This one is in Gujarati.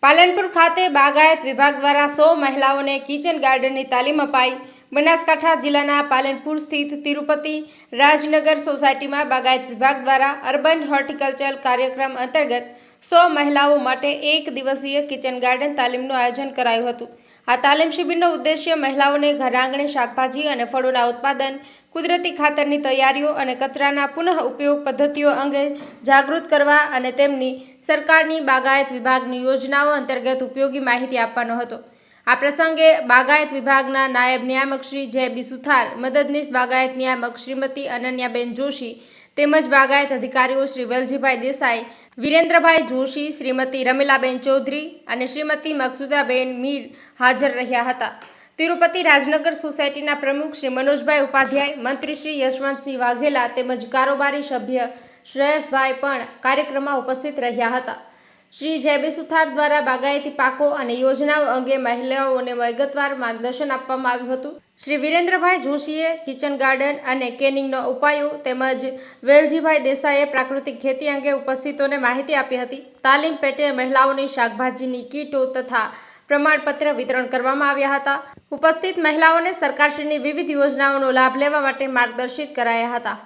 પાલનપુર ખાતે બાગાયત વિભાગ દ્વારા 100 મહિલાઓને કિચન ગાર્ડનની તાલીમ અપાઈ। બનાસકાંઠા જિલ્લાના પાલનપુર સ્થિત તિરુપતિ રાજનગર સોસાયટીમાં બાગાયત વિભાગ દ્વારા અર્બન હોર્ટિકલ્ચર કાર્યક્રમ અંતર્ગત 100 મહિલાઓ માટે એક દિવસીય કિચન ગાર્ડન તાલીમનું આયોજન કરાયું હતું। આ તાલીમ શિબિરનો ઉદ્દેશ્ય મહિલાઓને ઘર આંગણે શાકભાજી અને ફળોના ઉત્પાદન, કુદરતી ખાતરની તૈયારીઓ અને કચરાના પુનઃ ઉપયોગ પદ્ધતિઓ અંગે જાગૃત કરવા અને તેમની સરકારની બાગાયત વિભાગની યોજનાઓ અંતર્ગત ઉપયોગી માહિતી આપવાનો હતો। આ પ્રસંગે બાગાયત વિભાગના નાયબ નિયામક શ્રી જે.બી. સુથાર, મદદનીશ બાગાયત નિયામક શ્રીમતી અનન્યાબેન જોશી તેમજ બાગાયત અધિકારીઓ શ્રી વેલજીભાઈ દેસાઈ, વિરેન્દ્રભાઈ જોશી, શ્રીમતી રમીલાબેન ચૌધરી અને શ્રીમતી મકસુદાબેન મીર હાજર રહ્યા હતા। તિરુપતિ રાજનગર સોસાયટીના પ્રમુખ શ્રી મનોજભાઈ ઉપાધ્યાય, મંત્રી શ્રી યશવંતસિંહ વાઘેલા તેમજ કારોબારી સભ્ય શ્રેયસભાઈ પણ કાર્યક્રમમાં ઉપસ્થિત રહ્યા હતા। શ્રી જે.બી. સુથાર દ્વારા બાગાયતી પાકો અને યોજનાઓ અંગે મહિલાઓને વિગતવાર માર્ગદર્શન આપવામાં આવ્યું હતું। શ્રી વિરેન્દ્રભાઈ જોશીએ કિચન ગાર્ડન અને કેનિંગનો ઉપાયો તેમજ વેલજીભાઈ દેસાઈએ પ્રાકૃતિક ખેતી અંગે ઉપસ્થિતોને માહિતી આપી હતી। તાલીમ પેટે મહિલાઓની શાકભાજીની કીટો તથા પ્રમાણપત્ર વિતરણ કરવામાં આવ્યા હતા। ઉપસ્થિત મહિલાઓને સરકારશ્રીની વિવિધ યોજનાઓનો લાભ લેવા માટે માર્ગદર્શિત કરાયા હતા।